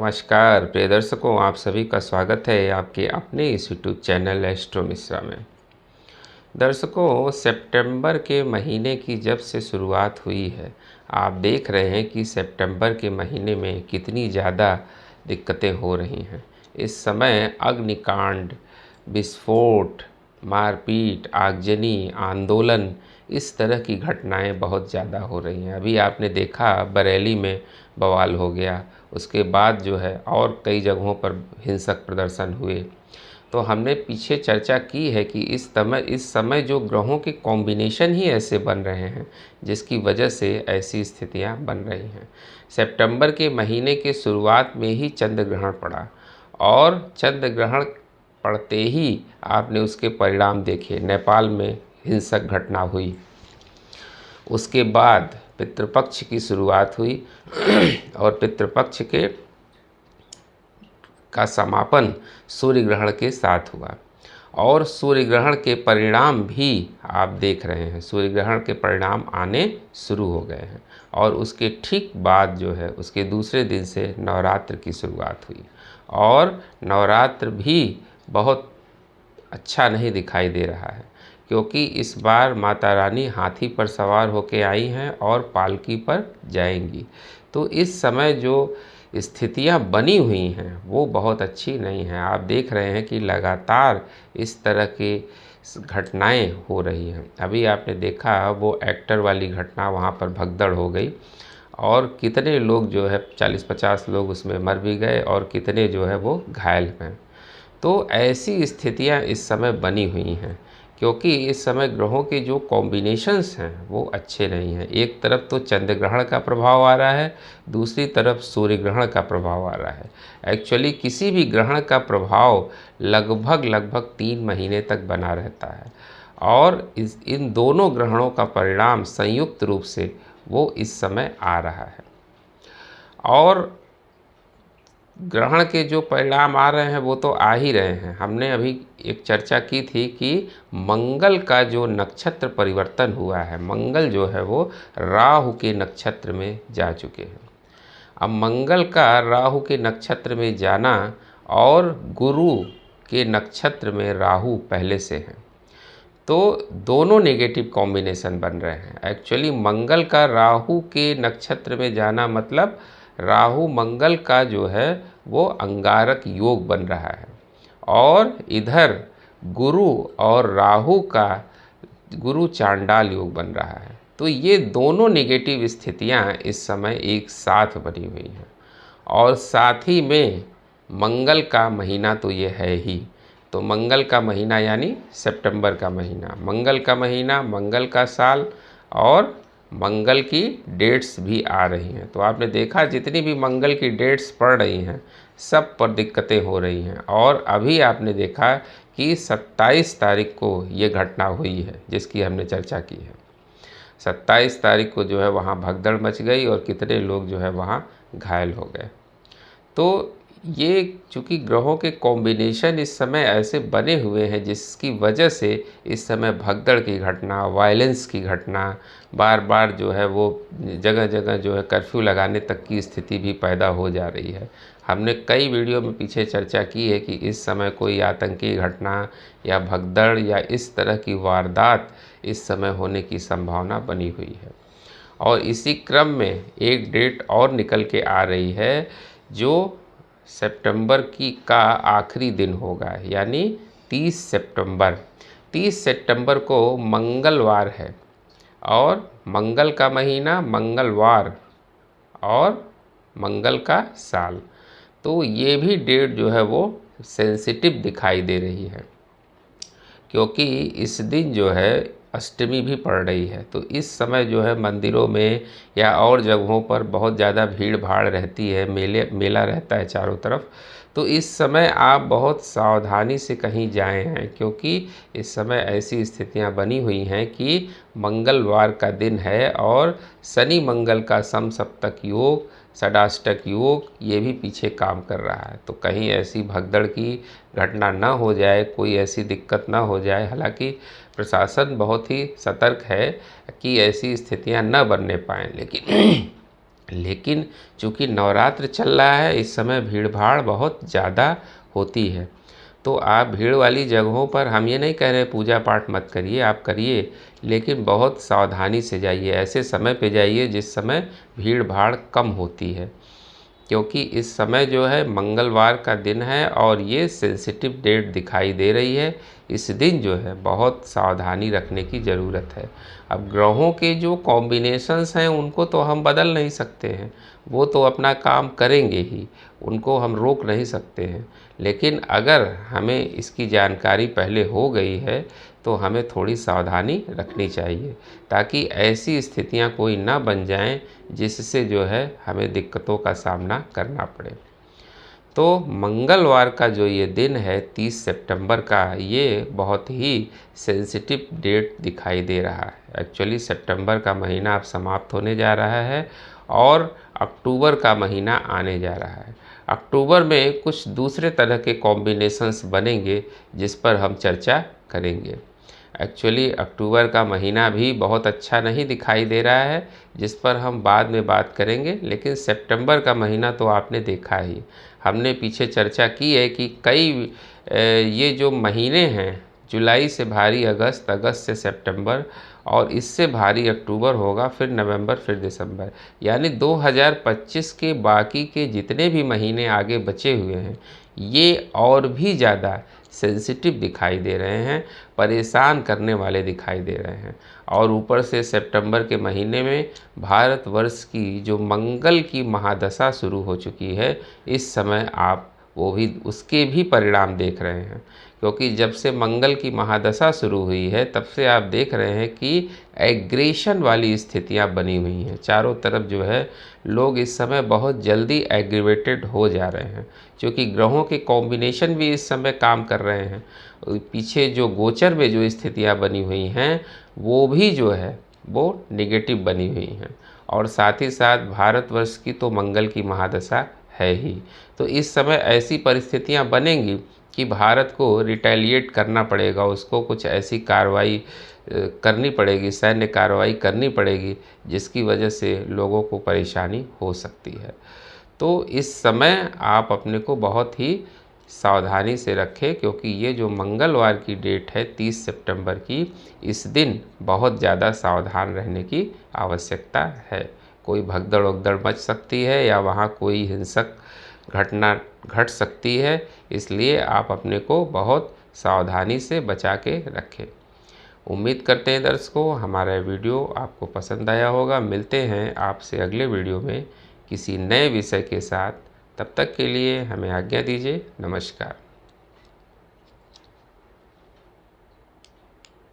नमस्कार प्रिय दर्शकों, आप सभी का स्वागत है आपके अपने इस यूट्यूब चैनल एस्ट्रो मिश्रा में। दर्शकों, सितंबर के महीने की जब से शुरुआत हुई है, आप देख रहे हैं कि सितंबर के महीने में कितनी ज़्यादा दिक्कतें हो रही हैं। इस समय अग्निकांड, विस्फोट, मारपीट, आगजनी, आंदोलन, इस तरह की घटनाएं बहुत ज़्यादा हो रही हैं। अभी आपने देखा बरेली में बवाल हो गया, उसके बाद जो है और कई जगहों पर हिंसक प्रदर्शन हुए। तो हमने पीछे चर्चा की है कि इस समय जो ग्रहों के कॉम्बिनेशन ही ऐसे बन रहे हैं जिसकी वजह से ऐसी स्थितियां बन रही हैं। सितंबर के महीने के शुरुआत में ही चंद्र ग्रहण पड़ा और चंद्र ग्रहण पड़ते ही आपने उसके परिणाम देखे। नेपाल में हिंसक घटना हुई, उसके बाद पितृपक्ष की शुरुआत हुई और पितृपक्ष का समापन सूर्य ग्रहण के साथ हुआ। और सूर्य ग्रहण के परिणाम भी आप देख रहे हैं, सूर्य ग्रहण के परिणाम आने शुरू हो गए हैं। और उसके ठीक बाद जो है उसके दूसरे दिन से नवरात्र की शुरुआत हुई और नवरात्र भी बहुत अच्छा नहीं दिखाई दे रहा है, क्योंकि इस बार माता रानी हाथी पर सवार होकर आई हैं और पालकी पर जाएंगी। तो इस समय जो स्थितियां बनी हुई हैं वो बहुत अच्छी नहीं हैं। आप देख रहे हैं कि लगातार इस तरह की घटनाएं हो रही हैं। अभी आपने देखा वो एक्टर वाली घटना, वहाँ पर भगदड़ हो गई और कितने लोग जो है 40-50 लोग उसमें मर भी गए और कितने जो है वो घायल हैं। तो ऐसी स्थितियां इस समय बनी हुई हैं, क्योंकि इस समय ग्रहों के जो कॉम्बिनेशंस हैं वो अच्छे नहीं हैं। एक तरफ तो चंद्र ग्रहण का प्रभाव आ रहा है, दूसरी तरफ सूर्य ग्रहण का प्रभाव आ रहा है। एक्चुअली किसी भी ग्रहण का प्रभाव लगभग 3 महीने तक बना रहता है और इन दोनों ग्रहणों का परिणाम संयुक्त रूप से वो इस समय आ रहा है। और ग्रहण के जो परिणाम आ रहे हैं वो तो आ ही रहे हैं। हमने अभी एक चर्चा की थी कि मंगल का जो नक्षत्र परिवर्तन हुआ है, मंगल जो है वो राहु के नक्षत्र में जा चुके हैं। अब मंगल का राहु के नक्षत्र में जाना और गुरु के नक्षत्र में राहु पहले से हैं, तो दोनों नेगेटिव कॉम्बिनेशन बन रहे हैं। एक्चुअली मंगल का राहु के नक्षत्र में जाना मतलब राहु मंगल का जो है वो अंगारक योग बन रहा है और इधर गुरु और राहु का गुरु चांडाल योग बन रहा है। तो ये दोनों नेगेटिव स्थितियां इस समय एक साथ बनी हुई हैं और साथ ही में मंगल का महीना तो ये है ही। तो मंगल का महीना यानी सितंबर का महीना, मंगल का महीना, मंगल का साल और मंगल की डेट्स भी आ रही हैं। तो आपने देखा जितनी भी मंगल की डेट्स पड़ रही हैं सब पर दिक्कतें हो रही हैं। और अभी आपने देखा कि 27 तारीख को ये घटना हुई है जिसकी हमने चर्चा की है। 27 तारीख को जो है वहाँ भगदड़ मच गई और कितने लोग जो है वहाँ घायल हो गए। तो ये चूँकि ग्रहों के कॉम्बिनेशन इस समय ऐसे बने हुए हैं जिसकी वजह से इस समय भगदड़ की घटना, वायलेंस की घटना, बार बार जो है वो जगह जगह जो है कर्फ्यू लगाने तक की स्थिति भी पैदा हो जा रही है। हमने कई वीडियो में पीछे चर्चा की है कि इस समय कोई आतंकी घटना या भगदड़ या इस तरह की वारदात इस समय होने की संभावना बनी हुई है। और इसी क्रम में एक डेट और निकल के आ रही है जो सितंबर की का आखिरी दिन होगा, यानी 30 सितंबर। 30 सितंबर को मंगलवार है और मंगल का महीना, मंगलवार और मंगल का साल। तो ये भी डेट जो है वो सेंसिटिव दिखाई दे रही है, क्योंकि इस दिन जो है अष्टमी भी पड़ रही है। तो इस समय जो है मंदिरों में या और जगहों पर बहुत ज़्यादा भीड़ भाड़ रहती है, मेला रहता है चारों तरफ। तो इस समय आप बहुत सावधानी से कहीं जाएं हैं, क्योंकि इस समय ऐसी स्थितियां बनी हुई हैं कि मंगलवार का दिन है और शनि मंगल का समसप्तक योग, षडाष्टक योग ये भी पीछे काम कर रहा है। तो कहीं ऐसी भगदड़ की घटना ना हो जाए, कोई ऐसी दिक्कत ना हो जाए। हालांकि प्रशासन बहुत ही सतर्क है कि ऐसी स्थितियां न बनने पाएँ, लेकिन लेकिन चूँकि नवरात्र चल रहा है, इस समय भीड़-भाड़ बहुत ज़्यादा होती है। तो आप भीड़ वाली जगहों पर, हम ये नहीं कह रहे पूजा पाठ मत करिए, आप करिए, लेकिन बहुत सावधानी से जाइए। ऐसे समय पे जाइए जिस समय भीड़-भाड़ कम होती है, क्योंकि इस समय जो है मंगलवार का दिन है और ये सेंसिटिव डेट दिखाई दे रही है। इस दिन जो है बहुत सावधानी रखने की ज़रूरत है। अब ग्रहों के जो कॉम्बिनेशंस हैं उनको तो हम बदल नहीं सकते हैं, वो तो अपना काम करेंगे ही, उनको हम रोक नहीं सकते हैं। लेकिन अगर हमें इसकी जानकारी पहले हो गई है तो हमें थोड़ी सावधानी रखनी चाहिए, ताकि ऐसी स्थितियां कोई ना बन जाएं जिससे जो है हमें दिक्कतों का सामना करना पड़े। तो मंगलवार का जो ये दिन है 30 सितंबर का, ये बहुत ही सेंसिटिव डेट दिखाई दे रहा है। एक्चुअली सितंबर का महीना अब समाप्त होने जा रहा है और अक्टूबर का महीना आने जा रहा है। अक्टूबर में कुछ दूसरे तरह के कॉम्बिनेशंस बनेंगे जिस पर हम चर्चा करेंगे। एक्चुअली अक्टूबर का महीना भी बहुत अच्छा नहीं दिखाई दे रहा है, जिस पर हम बाद में बात करेंगे। लेकिन सितंबर का महीना तो आपने देखा ही, हमने पीछे चर्चा की है कि ये जो महीने हैं, जुलाई से भारी अगस्त, अगस्त से सितंबर, और इससे भारी अक्टूबर होगा, फिर नवंबर, फिर दिसंबर। यानी 2025 के बाकी के जितने भी महीने आगे बचे हुए हैं, ये और भी ज़्यादा सेंसिटिव दिखाई दे रहे हैं, परेशान करने वाले दिखाई दे रहे हैं। और ऊपर से सितंबर के महीने में भारतवर्ष की जो मंगल की महादशा शुरू हो चुकी है, इस समय आप वो भी उसके भी परिणाम देख रहे हैं। क्योंकि जब से मंगल की महादशा शुरू हुई है, तब से आप देख रहे हैं कि एग्रेशन वाली स्थितियां बनी हुई हैं। चारों तरफ जो है लोग इस समय बहुत जल्दी एग्रीवेटेड हो जा रहे हैं, क्योंकि ग्रहों के कॉम्बिनेशन भी इस समय काम कर रहे हैं। पीछे जो गोचर में जो स्थितियां बनी हुई हैं, वो भी जो है वो निगेटिव बनी हुई हैं। और साथ ही साथ भारतवर्ष की तो मंगल की महादशा है ही। तो इस समय ऐसी परिस्थितियां बनेंगी कि भारत को रिटेलिएट करना पड़ेगा, उसको कुछ ऐसी कार्रवाई करनी पड़ेगी, सैन्य कार्रवाई करनी पड़ेगी, जिसकी वजह से लोगों को परेशानी हो सकती है। तो इस समय आप अपने को बहुत ही सावधानी से रखें, क्योंकि ये जो मंगलवार की डेट है 30 सितंबर की, इस दिन बहुत ज़्यादा सावधान रहने की आवश्यकता है। कोई भगदड़ वगदड़ मच सकती है या वहाँ कोई हिंसक घटना घट सकती है, इसलिए आप अपने को बहुत सावधानी से बचा के रखें। उम्मीद करते हैं दर्शकों हमारा वीडियो आपको पसंद आया होगा। मिलते हैं आपसे अगले वीडियो में किसी नए विषय के साथ। तब तक के लिए हमें आज्ञा दीजिए। नमस्कार।